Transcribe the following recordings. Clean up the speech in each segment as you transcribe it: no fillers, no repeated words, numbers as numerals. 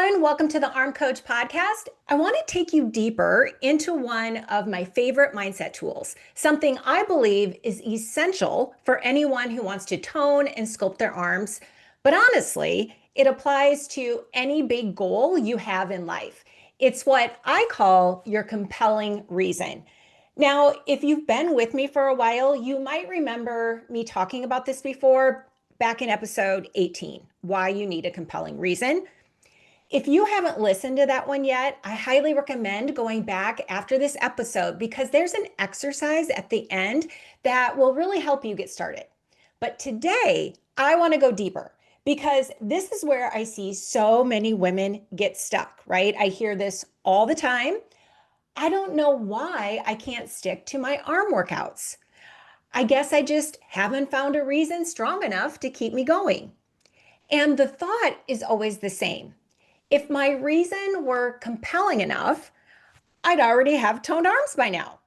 everyone. Welcome to the Arm Coach podcast. I want to take you deeper into one of my favorite mindset tools, something I believe is essential for anyone who wants to tone and sculpt their arms. But honestly, it applies to any big goal you have in life. It's what I call your compelling reason. Now, if you've been with me for a while, you might remember me talking about this before back in episode 18, why you need a compelling reason. If you haven't listened to that one yet, I highly recommend going back after this episode because there's an exercise at the end that will really help you get started. But today, I want to go deeper because this is where I see so many women get stuck, right? I hear this all the time. I don't know why I can't stick to my arm workouts. I guess I just haven't found a reason strong enough to keep me going. And the thought is always the same. If my reason were compelling enough, I'd already have toned arms by now.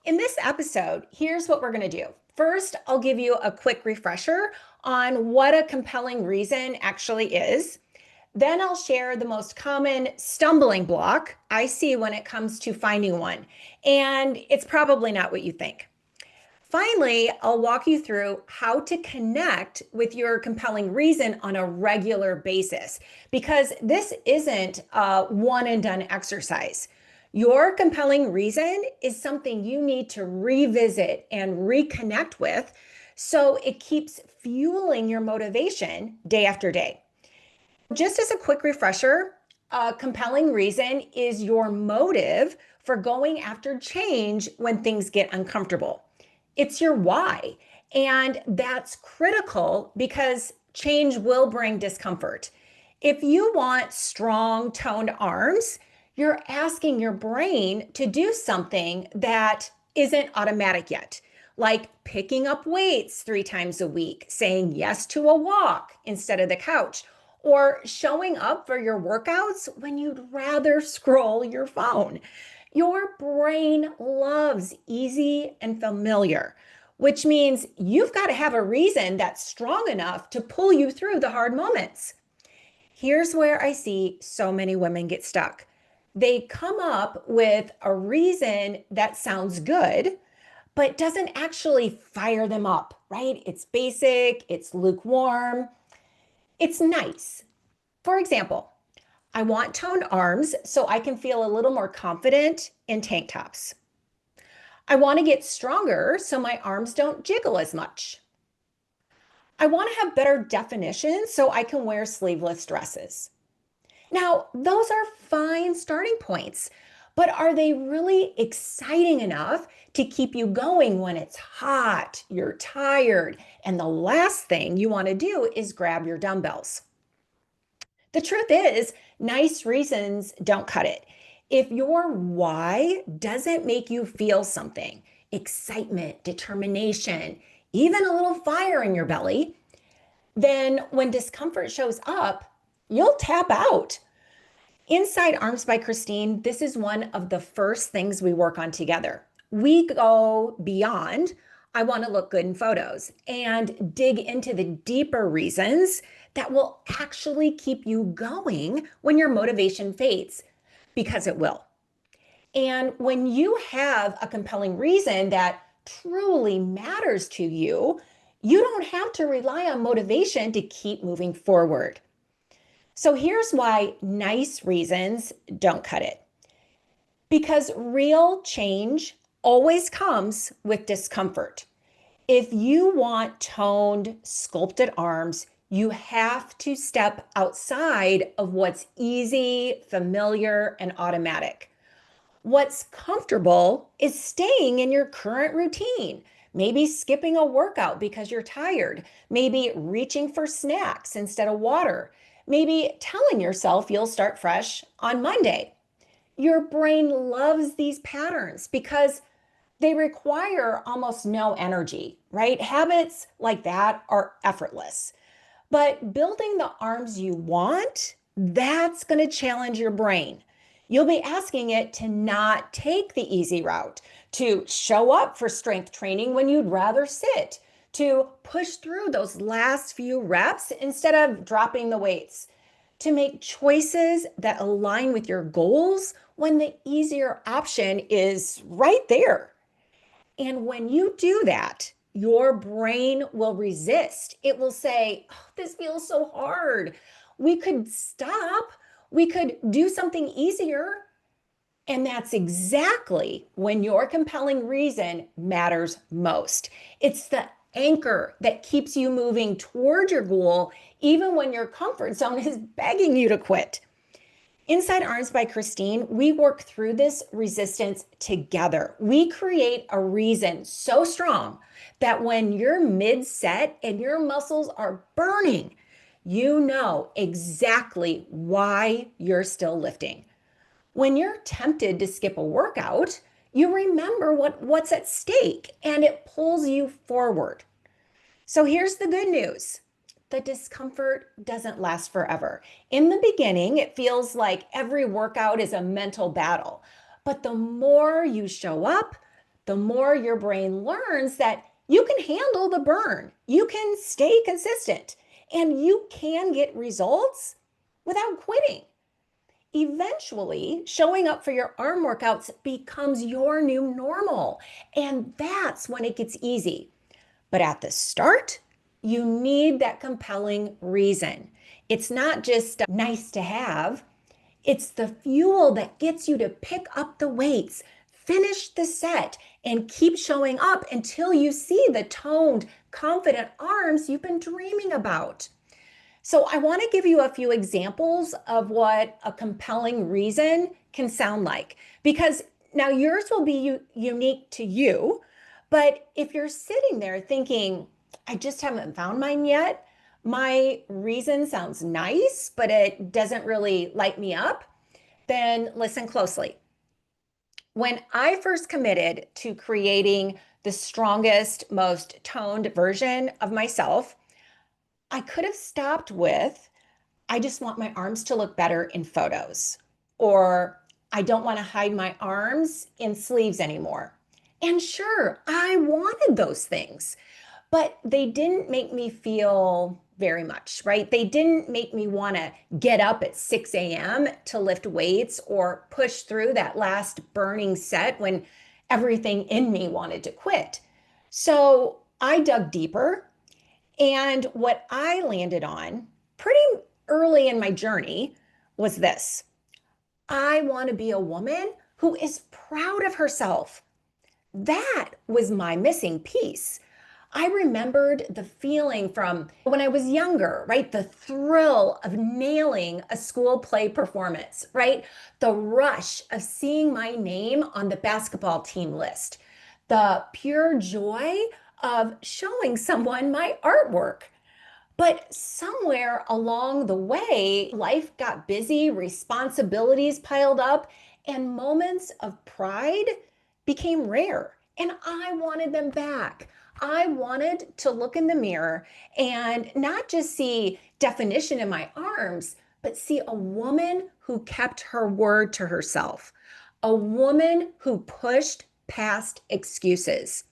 In this episode, here's what we're going to do. First, I'll give you a quick refresher on what a compelling reason actually is. Then I'll share the most common stumbling block I see when it comes to finding one. And it's probably not what you think. Finally, I'll walk you through how to connect with your compelling reason on a regular basis, because this isn't a one and done exercise. Your compelling reason is something you need to revisit and reconnect with so it keeps fueling your motivation day after day. Just as a quick refresher, a compelling reason is your motive for going after change when things get uncomfortable. It's your why. And that's critical because change will bring discomfort. If you want strong, toned arms, you're asking your brain to do something that isn't automatic yet, like picking up weights 3 times a week, saying yes to a walk instead of the couch, or showing up for your workouts when you'd rather scroll your phone. Your brain loves easy and familiar, which means you've got to have a reason that's strong enough to pull you through the hard moments. Here's where I see so many women get stuck. They come up with a reason that sounds good, but doesn't actually fire them up, right? It's basic, it's lukewarm, it's nice. For example, I want toned arms so I can feel a little more confident in tank tops. I want to get stronger so my arms don't jiggle as much. I want to have better definition so I can wear sleeveless dresses. Now, those are fine starting points, but are they really exciting enough to keep you going when it's hot, you're tired, and the last thing you want to do is grab your dumbbells? The truth is, nice reasons don't cut it. If your why doesn't make you feel something, excitement, determination, even a little fire in your belly, then when discomfort shows up, you'll tap out. Inside Arms by Kristine, this is one of the first things we work on together. We go beyond, I want to look good in photos, and dig into the deeper reasons that will actually keep you going when your motivation fades, because it will. And when you have a compelling reason that truly matters to you, you don't have to rely on motivation to keep moving forward. So here's why nice reasons don't cut it. Because real change always comes with discomfort. If you want toned, sculpted arms, you have to step outside of what's easy, familiar, and automatic. What's comfortable is staying in your current routine. Maybe skipping a workout because you're tired. Maybe reaching for snacks instead of water. Maybe telling yourself you'll start fresh on Monday. Your brain loves these patterns because they require almost no energy, right? Habits like that are effortless. But building the arms you want, that's going to challenge your brain. You'll be asking it to not take the easy route, to show up for strength training when you'd rather sit, to push through those last few reps instead of dropping the weights. to make choices that align with your goals when the easier option is right there. And when you do that, your brain will resist. It will say, oh, this feels so hard. We could stop. We could do something easier. And that's exactly when your compelling reason matters most. It's the anchor that keeps you moving toward your goal, even when your comfort zone is begging you to quit. Inside Arms by Kristine, we work through this resistance together. We create a reason so strong that when you're mid set and your muscles are burning, you know exactly why you're still lifting. When you're tempted to skip a workout, you remember what's at stake and it pulls you forward. So here's the good news. The discomfort doesn't last forever. In the beginning, it feels like every workout is a mental battle. But the more you show up, the more your brain learns that you can handle the burn, you can stay consistent, and you can get results without quitting. Eventually, showing up for your arm workouts becomes your new normal. And that's when it gets easy. But at the start, you need that compelling reason. It's not just nice to have, it's the fuel that gets you to pick up the weights, finish the set, and keep showing up until you see the toned, confident arms you've been dreaming about. So, I want to give you a few examples of what a compelling reason can sound like because now yours will be unique to you. But if you're sitting there thinking, I just haven't found mine yet, my reason sounds nice, but it doesn't really light me up, then listen closely. When I first committed to creating the strongest, most toned version of myself, I could have stopped with, I just want my arms to look better in photos, or I don't want to hide my arms in sleeves anymore. And sure, I wanted those things, but they didn't make me feel very much, right? They didn't make me want to get up at 6 a.m. to lift weights or push through that last burning set when everything in me wanted to quit. So I dug deeper, and what I landed on pretty early in my journey was this: I want to be a woman who is proud of herself. That was my missing piece. I remembered the feeling from when I was younger, right? The thrill of nailing a school play performance, right? The rush of seeing my name on the basketball team list, the pure joy of showing someone my artwork. But somewhere along the way, life got busy, responsibilities piled up, and moments of pride became rare. And I wanted them back. I wanted to look in the mirror and not just see definition in my arms, but see a woman who kept her word to herself, a woman who pushed past excuses,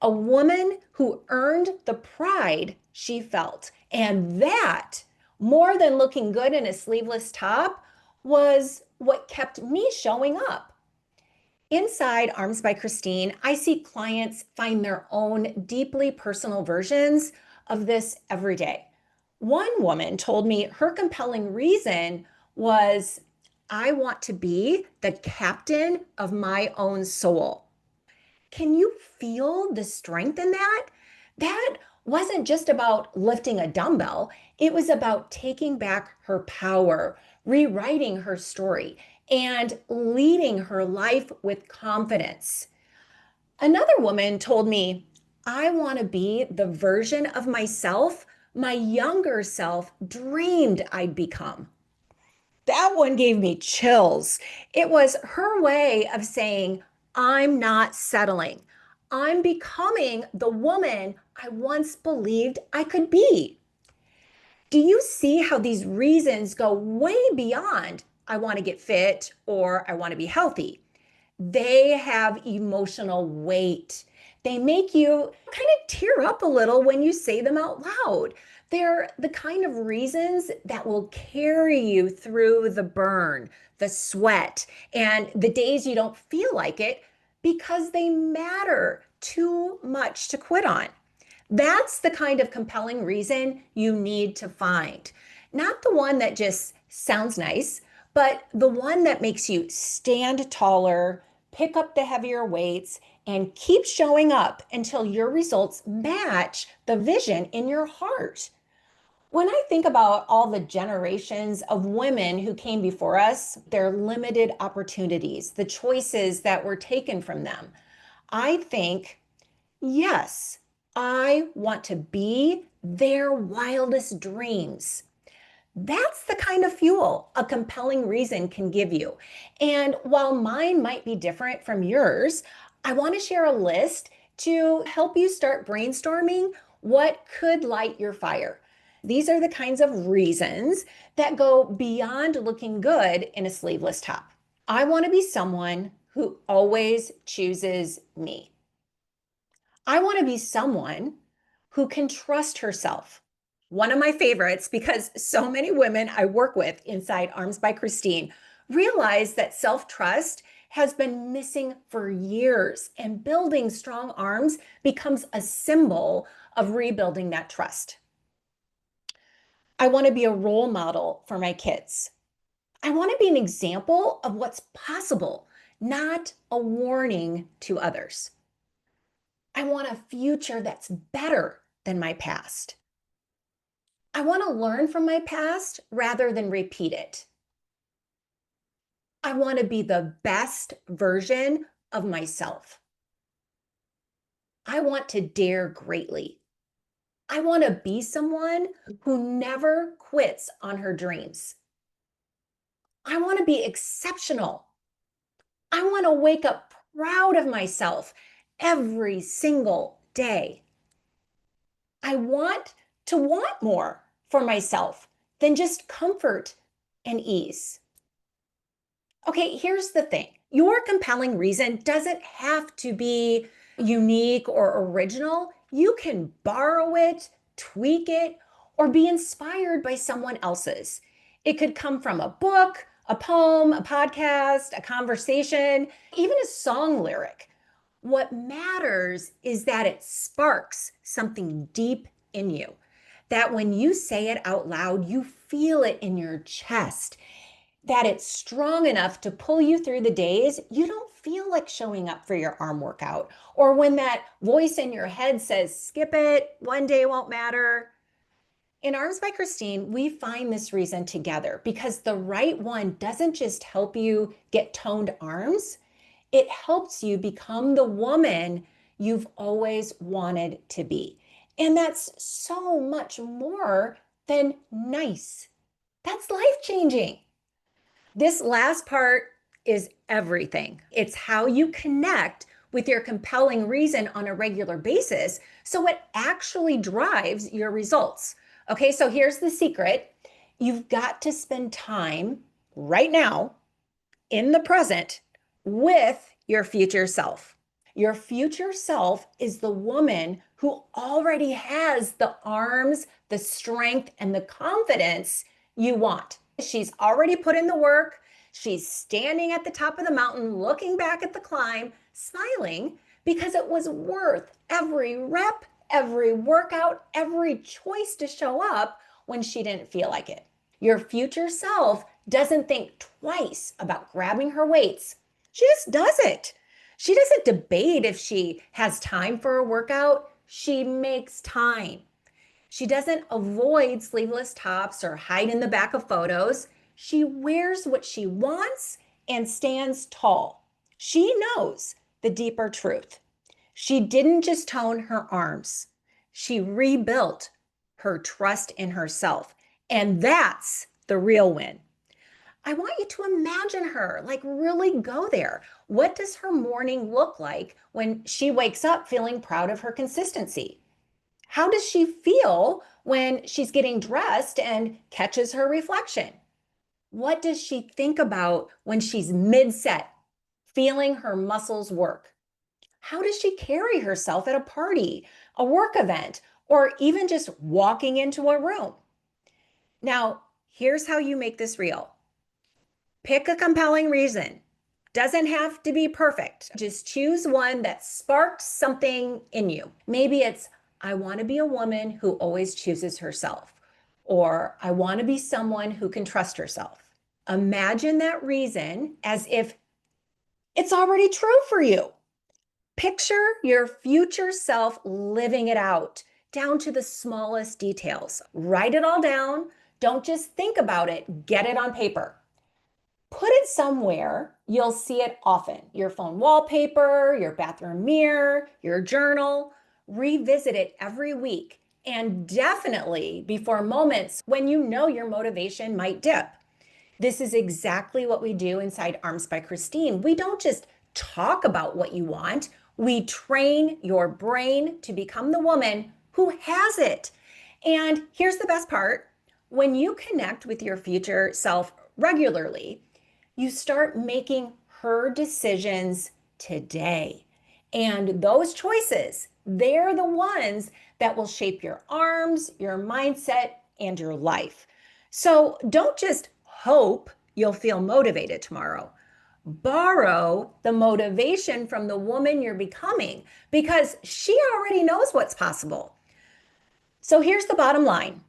a woman who earned the pride she felt. And that, more than looking good in a sleeveless top, was what kept me showing up. Inside Arms by Kristine, I see clients find their own deeply personal versions of this every day. One woman told me her compelling reason was, I want to be the captain of my own soul. Can you feel the strength in that? That wasn't just about lifting a dumbbell, it was about taking back her power, rewriting her story, and leading her life with confidence. Another woman told me, I want to be the version of myself my younger self dreamed I'd become. That one gave me chills. It was her way of saying, I'm not settling. I'm becoming the woman I once believed I could be. Do you see how these reasons go way beyond, I want to get fit or I want to be healthy? They have emotional weight. They make you kind of tear up a little when you say them out loud. They're the kind of reasons that will carry you through the burn, the sweat, and the days you don't feel like it because they matter too much to quit on. That's the kind of compelling reason you need to find. Not the one that just sounds nice, but the one that makes you stand taller, pick up the heavier weights, and keep showing up until your results match the vision in your heart. When I think about all the generations of women who came before us, their limited opportunities, the choices that were taken from them, I think, yes, I want to be their wildest dreams. That's the kind of fuel a compelling reason can give you. And while mine might be different from yours, I want to share a list to help you start brainstorming what could light your fire. These are the kinds of reasons that go beyond looking good in a sleeveless top. I want to be someone who always chooses me. I want to be someone who can trust herself. One of my favorites, because so many women I work with inside Arms by Kristine realize that self-trust has been missing for years, and building strong arms becomes a symbol of rebuilding that trust. I want to be a role model for my kids. I want to be an example of what's possible, not a warning to others. I want a future that's better than my past. I want to learn from my past rather than repeat it. I want to be the best version of myself. I want to dare greatly. I want to be someone who never quits on her dreams. I want to be exceptional. I want to wake up proud of myself every single day. I want to want more for myself than just comfort and ease. Okay, here's the thing. Your compelling reason doesn't have to be unique or original. You can borrow it, tweak it, or be inspired by someone else's. It could come from a book, a poem, a podcast, a conversation, even a song lyric. What matters is that it sparks something deep in you, that when you say it out loud, you feel it in your chest, that it's strong enough to pull you through the days you don't feel like showing up for your arm workout, or when that voice in your head says, skip it, one day won't matter. In Arms by Kristine, we find this reason together because the right one doesn't just help you get toned arms, it helps you become the woman you've always wanted to be. And that's so much more than nice. That's life-changing. This last part is everything. It's how you connect with your compelling reason on a regular basis so it actually drives your results. Okay, so here's the secret. You've got to spend time right now in the present with your future self. Your future self is the woman who already has the arms, the strength, and the confidence you want. She's already put in the work. She's standing at the top of the mountain, looking back at the climb, smiling because it was worth every rep, every workout, every choice to show up when she didn't feel like it. Your future self doesn't think twice about grabbing her weights. She just does it. She doesn't debate if she has time for a workout. She makes time. She doesn't avoid sleeveless tops or hide in the back of photos. She wears what she wants and stands tall. She knows the deeper truth. She didn't just tone her arms. She rebuilt her trust in herself. And that's the real win. I want you to imagine her, like really go there. What does her morning look like when she wakes up feeling proud of her consistency? How does she feel when she's getting dressed and catches her reflection? What does she think about when she's mid-set, feeling her muscles work? How does she carry herself at a party, a work event, or even just walking into a room? Now, here's how you make this real. Pick a compelling reason. Doesn't have to be perfect. Just choose one that sparks something in you. Maybe it's, I want to be a woman who always chooses herself, or I want to be someone who can trust herself. Imagine that reason as if it's already true for you. Picture your future self living it out down to the smallest details. Write it all down. Don't just think about it, get it on paper. Put it somewhere you'll see it often. Your phone wallpaper, your bathroom mirror, your journal. Revisit it every week, and definitely before moments when you know your motivation might dip. This is exactly what we do inside Arms by Kristine. We don't just talk about what you want, we train your brain to become the woman who has it. And here's the best part: when you connect with your future self regularly, you start making her decisions today. And those choices, they're the ones that will shape your arms, your mindset, and your life. So don't just hope you'll feel motivated tomorrow. Borrow the motivation from the woman you're becoming because she already knows what's possible. So here's the bottom line: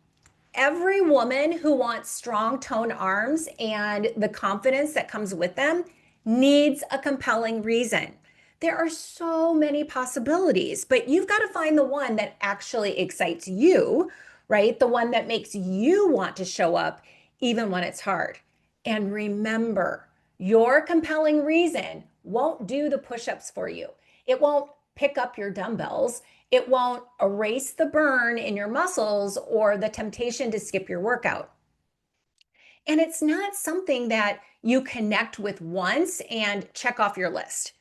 every woman who wants strong toned arms and the confidence that comes with them needs a compelling reason. There are so many possibilities, but you've got to find the one that actually excites you, right? The one that makes you want to show up even when it's hard. And remember, your compelling reason won't do the push ups for you. It won't pick up your dumbbells. It won't erase the burn in your muscles or the temptation to skip your workout. And it's not something that you connect with once and check off your list.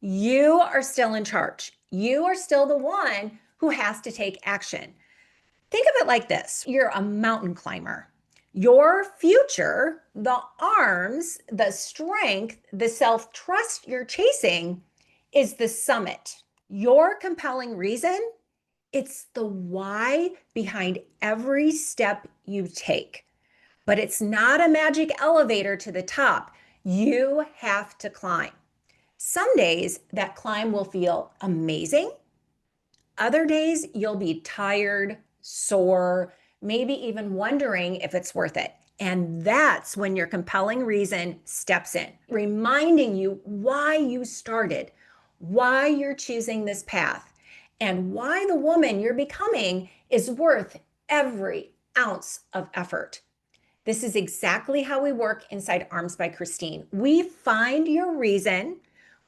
You are still in charge. You are still the one who has to take action. Think of it like this: you're a mountain climber. Your future, the arms, the strength, the self trust you're chasing is the summit. Your compelling reason, it's the why behind every step you take. But it's not a magic elevator to the top. You have to climb. Some days that climb will feel amazing. Other days you'll be tired, sore, maybe even wondering if it's worth it. And that's when your compelling reason steps in, reminding you why you started, why you're choosing this path, and why the woman you're becoming is worth every ounce of effort. This is exactly how we work inside Arms by Kristine. We find your reason,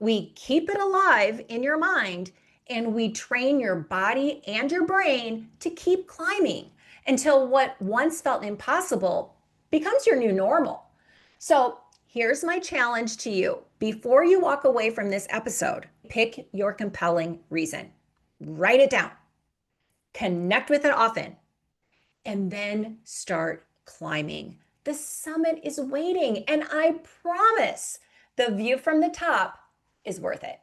we keep it alive in your mind, and we train your body and your brain to keep climbing until what once felt impossible becomes your new normal. So here's my challenge to you. Before you walk away from this episode, pick your compelling reason. Write it down. Connect with it often. And then start climbing. The summit is waiting, and I promise the view from the top is worth it.